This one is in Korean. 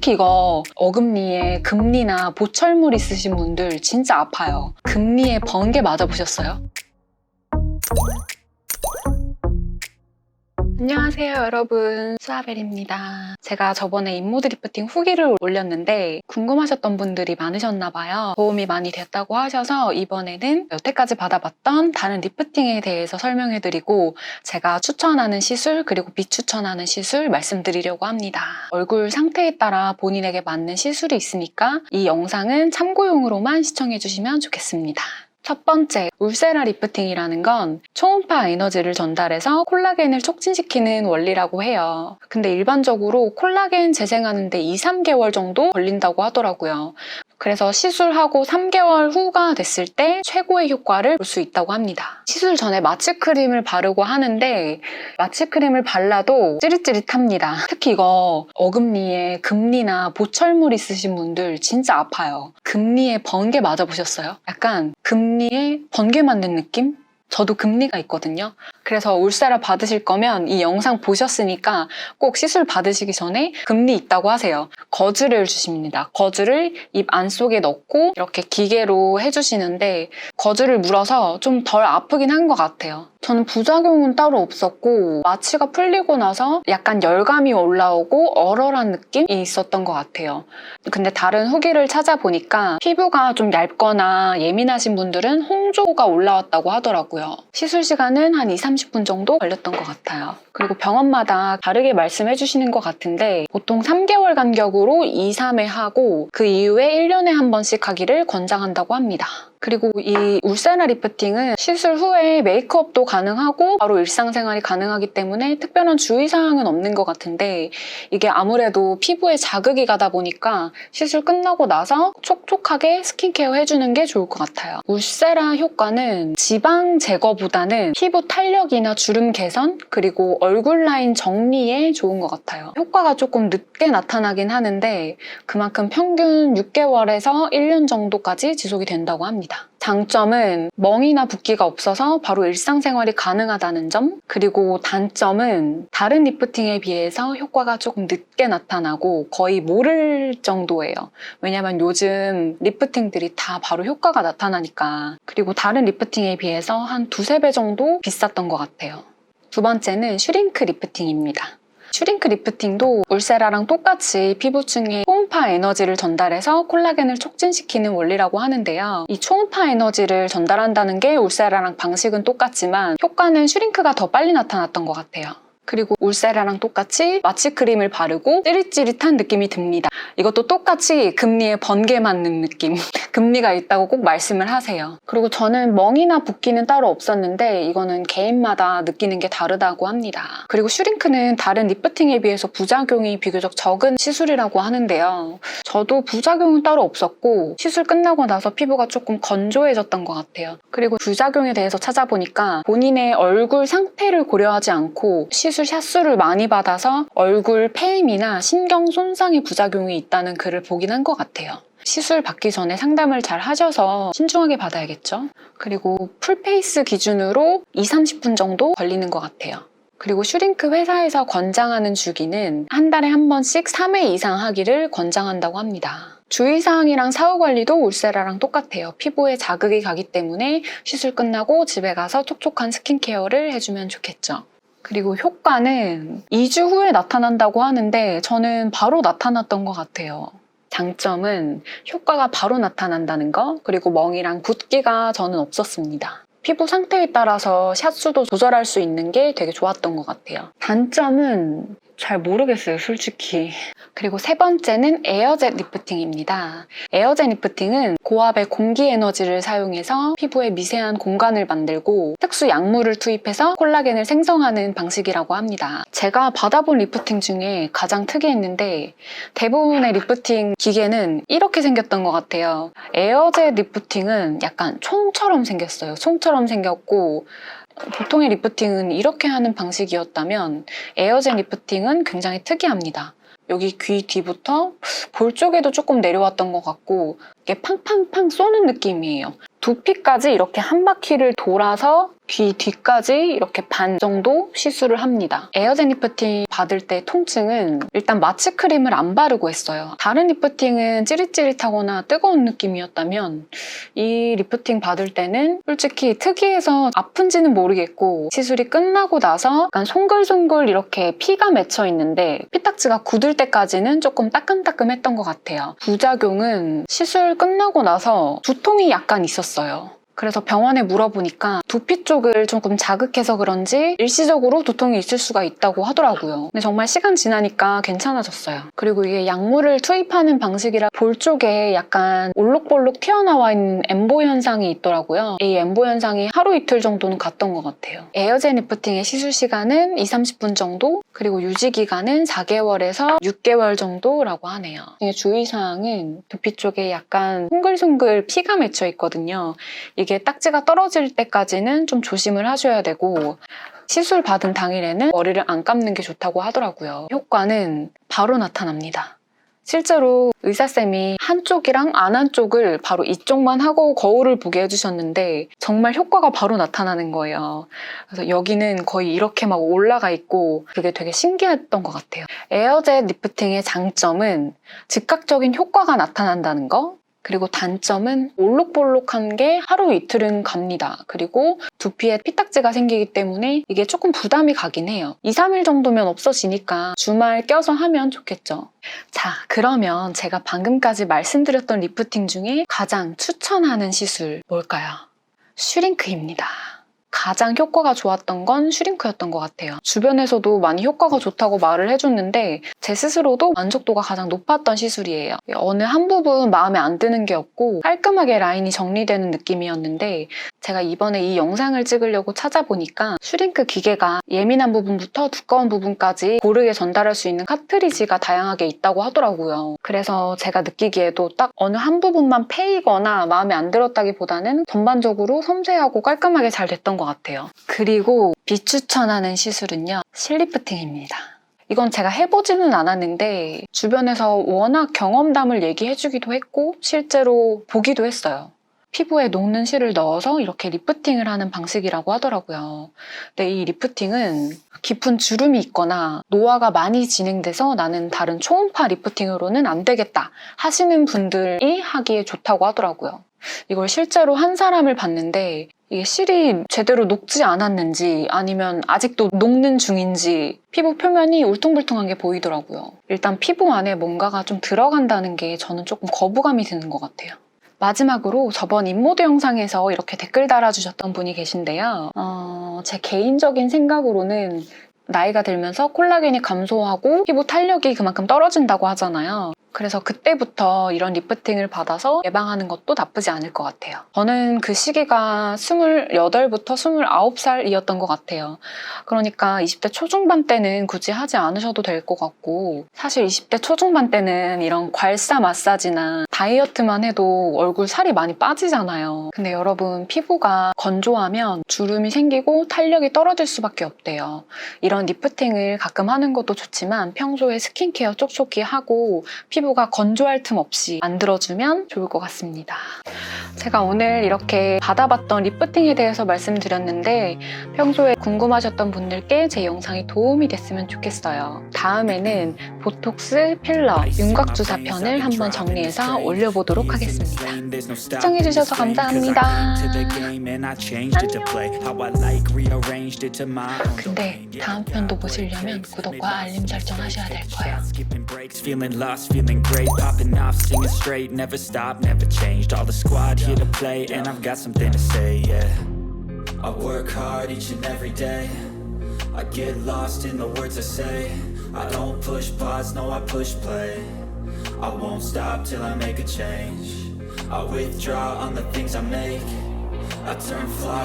특히 이거 어금니에 금리나 보철물 있으신 분들 진짜 아파요. 금리에 번개 맞아보셨어요? 안녕하세요 여러분, 수아벨입니다. 제가 저번에 인모드 리프팅 후기를 올렸는데 궁금하셨던 분들이 많으셨나봐요. 도움이 많이 됐다고 하셔서 이번에는 여태까지 받아봤던 다른 리프팅에 대해서 설명해드리고 제가 추천하는 시술 그리고 비추천하는 시술 말씀드리려고 합니다. 얼굴 상태에 따라 본인에게 맞는 시술이 있으니까 이 영상은 참고용으로만 시청해주시면 좋겠습니다. 첫 번째, 울세라 리프팅이라는 건 초음파 에너지를 전달해서 콜라겐을 촉진시키는 원리라고 해요. 근데 일반적으로 콜라겐 재생하는데 2-3개월 정도 걸린다고 하더라고요. 그래서 시술하고 3개월 후가 됐을 때 최고의 효과를 볼 수 있다고 합니다. 시술 전에 마취크림을 바르고 하는데 마취크림을 발라도 찌릿찌릿합니다. 특히 이거 어금니에 금리나 보철물 있으신 분들 진짜 아파요. 금리에 번개 맞아보셨어요? 약간 금리에 번개 맞는 느낌? 저도 금리가 있거든요. 그래서 울세라 받으실 거면 이 영상 보셨으니까 꼭 시술 받으시기 전에 금리 있다고 하세요. 거즈를 주십니다. 거즈를 입 안쪽에 넣고 이렇게 기계로 해주시는데 거즈를 물어서 좀 덜 아프긴 한 것 같아요. 저는 부작용은 따로 없었고 마취가 풀리고 나서 약간 열감이 올라오고 얼얼한 느낌이 있었던 것 같아요. 근데 다른 후기를 찾아보니까 피부가 좀 얇거나 예민하신 분들은 홍조가 올라왔다고 하더라고요. 시술 시간은 한 20-30분 정도 걸렸던 것 같아요. 그리고 병원마다 다르게 말씀해 주시는 것 같은데 보통 3개월 간격으로 2-3회 하고 그 이후에 1년에 한 번씩 하기를 권장한다고 합니다. 그리고 이 울세라 리프팅은 시술 후에 메이크업도 가능하고 바로 일상생활이 가능하기 때문에 특별한 주의사항은 없는 것 같은데 이게 아무래도 피부에 자극이 가다 보니까 시술 끝나고 나서 촉촉하게 스킨케어 해주는 게 좋을 것 같아요. 울세라 효과는 지방 제거보다는 피부 탄력이나 주름 개선 그리고 얼굴 라인 정리에 좋은 것 같아요. 효과가 조금 늦게 나타나긴 하는데 그만큼 평균 6개월에서 1년 정도까지 지속이 된다고 합니다. 장점은 멍이나 붓기가 없어서 바로 일상생활이 가능하다는 점, 그리고 단점은 다른 리프팅에 비해서 효과가 조금 늦게 나타나고 거의 모를 정도예요. 왜냐면 요즘 리프팅들이 다 바로 효과가 나타나니까. 그리고 다른 리프팅에 비해서 한 2-3배 정도 비쌌던 것 같아요. 두 번째는 슈링크 리프팅입니다. 슈링크 리프팅도 울세라랑 똑같이 피부층에 초음파 에너지를 전달해서 콜라겐을 촉진시키는 원리라고 하는데요. 이 초음파 에너지를 전달한다는 게 울세라랑 방식은 똑같지만 효과는 슈링크가 더 빨리 나타났던 것 같아요. 그리고 울세라랑 똑같이 마취크림을 바르고 찌릿찌릿한 느낌이 듭니다. 이것도 똑같이 금리에 번개 맞는 느낌. 금리가 있다고 꼭 말씀을 하세요. 그리고 저는 멍이나 붓기는 따로 없었는데 이거는 개인마다 느끼는 게 다르다고 합니다. 그리고 슈링크는 다른 리프팅에 비해서 부작용이 비교적 적은 시술이라고 하는데요. 저도 부작용은 따로 없었고 시술 끝나고 나서 피부가 조금 건조해졌던 것 같아요. 그리고 부작용에 대해서 찾아보니까 본인의 얼굴 상태를 고려하지 않고 시술 샷수를 많이 받아서 얼굴 폐임이나 신경 손상의 부작용이 있다는 글을 보긴 한 것 같아요. 시술 받기 전에 상담을 잘 하셔서 신중하게 받아야겠죠. 그리고 풀페이스 기준으로 20-30분 정도 걸리는 것 같아요. 그리고 슈링크 회사에서 권장하는 주기는 한 달에 한 번씩 3회 이상 하기를 권장한다고 합니다. 주의사항이랑 사후관리도 울세라랑 똑같아요. 피부에 자극이 가기 때문에 시술 끝나고 집에 가서 촉촉한 스킨케어를 해주면 좋겠죠. 그리고 효과는 2주 후에 나타난다고 하는데 저는 바로 나타났던 것 같아요. 장점은 효과가 바로 나타난다는 거, 그리고 멍이랑 붓기가 저는 없었습니다. 피부 상태에 따라서 샷수도 조절할 수 있는 게 되게 좋았던 것 같아요. 단점은 잘 모르겠어요, 솔직히. 그리고 세 번째는 에어젯 리프팅입니다. 에어젯 리프팅은 고압의 공기 에너지를 사용해서 피부에 미세한 공간을 만들고 특수 약물을 투입해서 콜라겐을 생성하는 방식이라고 합니다. 제가 받아본 리프팅 중에 가장 특이했는데 대부분의 리프팅 기계는 이렇게 생겼던 것 같아요. 에어젯 리프팅은 약간 총처럼 생겼어요. 총처럼 생겼고 보통의 리프팅은 이렇게 하는 방식이었다면 에어젯 리프팅은 굉장히 특이합니다. 여기 귀 뒤부터 볼 쪽에도 조금 내려왔던 것 같고 이게 팡팡팡 쏘는 느낌이에요. 두피까지 이렇게 한 바퀴를 돌아서 귀 뒤까지 이렇게 반 정도 시술을 합니다. 에어젠 리프팅 받을 때 통증은 일단 마취크림을 안 바르고 했어요. 다른 리프팅은 찌릿찌릿하거나 뜨거운 느낌이었다면 이 리프팅 받을 때는 솔직히 특이해서 아픈지는 모르겠고 시술이 끝나고 나서 약간 송글송글 이렇게 피가 맺혀 있는데 피딱지가 굳을 때까지는 조금 따끔따끔했던 것 같아요. 부작용은 시술 끝나고 나서 두통이 약간 있었어요. 그래서 병원에 물어보니까 두피 쪽을 조금 자극해서 그런지 일시적으로 두통이 있을 수가 있다고 하더라고요. 근데 정말 시간 지나니까 괜찮아졌어요. 그리고 이게 약물을 투입하는 방식이라 볼 쪽에 약간 올록볼록 튀어나와 있는 엠보 현상이 있더라고요. 이 엠보 현상이 하루 이틀 정도는 갔던 것 같아요. 에어젠 리프팅의 시술 시간은 20-30분 정도, 그리고 유지 기간은 4개월에서 6개월 정도라고 하네요. 주의사항은 두피 쪽에 약간 송글송글 피가 맺혀 있거든요. 이게 딱지가 떨어질 때까지는 좀 조심을 하셔야 되고 시술 받은 당일에는 머리를 안 감는 게 좋다고 하더라고요. 효과는 바로 나타납니다. 실제로 의사쌤이 한쪽이랑 안 한쪽을 바로 이쪽만 하고 거울을 보게 해주셨는데 정말 효과가 바로 나타나는 거예요. 그래서 여기는 거의 이렇게 막 올라가 있고 그게 되게 신기했던 것 같아요. 에어젯 리프팅의 장점은 즉각적인 효과가 나타난다는 거, 그리고 단점은 올록볼록한 게 하루 이틀은 갑니다. 그리고 두피에 피딱지가 생기기 때문에 이게 조금 부담이 가긴 해요. 2-3일 정도면 없어지니까 주말 껴서 하면 좋겠죠. 자, 그러면 제가 방금까지 말씀드렸던 리프팅 중에 가장 추천하는 시술 뭘까요? 슈링크입니다. 가장 효과가 좋았던 건 슈링크였던 것 같아요. 주변에서도 많이 효과가 좋다고 말을 해줬는데 제 스스로도 만족도가 가장 높았던 시술이에요. 어느 한 부분 마음에 안 드는 게 없고 깔끔하게 라인이 정리되는 느낌이었는데 제가 이번에 이 영상을 찍으려고 찾아보니까 슈링크 기계가 예민한 부분부터 두꺼운 부분까지 고르게 전달할 수 있는 카트리지가 다양하게 있다고 하더라고요. 그래서 제가 느끼기에도 딱 어느 한 부분만 패이거나 마음에 안 들었다기보다는 전반적으로 섬세하고 깔끔하게 잘 됐던 것 같아요. 그리고 비추천하는 시술은요, 실리프팅입니다. 이건 제가 해보지는 않았는데 주변에서 워낙 경험담을 얘기해주기도 했고 실제로 보기도 했어요. 피부에 녹는 실을 넣어서 이렇게 리프팅을 하는 방식이라고 하더라고요. 근데 이 리프팅은 깊은 주름이 있거나 노화가 많이 진행돼서 나는 다른 초음파 리프팅으로는 안 되겠다 하시는 분들이 하기에 좋다고 하더라고요. 이걸 실제로 한 사람을 봤는데 이게 실이 제대로 녹지 않았는지 아니면 아직도 녹는 중인지 피부 표면이 울퉁불퉁한 게 보이더라고요. 일단 피부 안에 뭔가가 좀 들어간다는 게 저는 조금 거부감이 드는 것 같아요. 마지막으로 저번 인모드 영상에서 이렇게 댓글 달아주셨던 분이 계신데요. 제 개인적인 생각으로는 나이가 들면서 콜라겐이 감소하고 피부 탄력이 그만큼 떨어진다고 하잖아요. 그래서 그때부터 이런 리프팅을 받아서 예방하는 것도 나쁘지 않을 것 같아요. 저는 그 시기가 28부터 29살이었던 것 같아요. 그러니까 20대 초중반 때는 굳이 하지 않으셔도 될 것 같고 사실 20대 초중반 때는 이런 괄사 마사지나 다이어트만 해도 얼굴 살이 많이 빠지잖아요. 근데 여러분 피부가 건조하면 주름이 생기고 탄력이 떨어질 수밖에 없대요. 이런 리프팅을 가끔 하는 것도 좋지만 평소에 스킨케어 촉촉히 하고 피부가 건조할 틈 없이 만들어주면 좋을 것 같습니다. 제가 오늘 이렇게 받아봤던 리프팅에 대해서 말씀드렸는데 평소에 궁금하셨던 분들께 제 영상이 도움이 됐으면 좋겠어요. 다음에는 보톡스, 필러, 윤곽주사 편을 한번 정리해서 올려보도록 하겠습니다. 시청해주셔서 감사합니다. 안녕. 근데 다음 편도 보시려면 구독과 알림 설정 하셔야 될 거예요. Feeling lost, feeling great, popping off, singing straight, never stopped, never changed. All the squad here to play, and I've got something to say, yeah. I work hard each and every day. I get lost in the words I say. I don't push pause, no, I push play. I won't stop till I make a change. I withdraw on the things I make. I turn flaws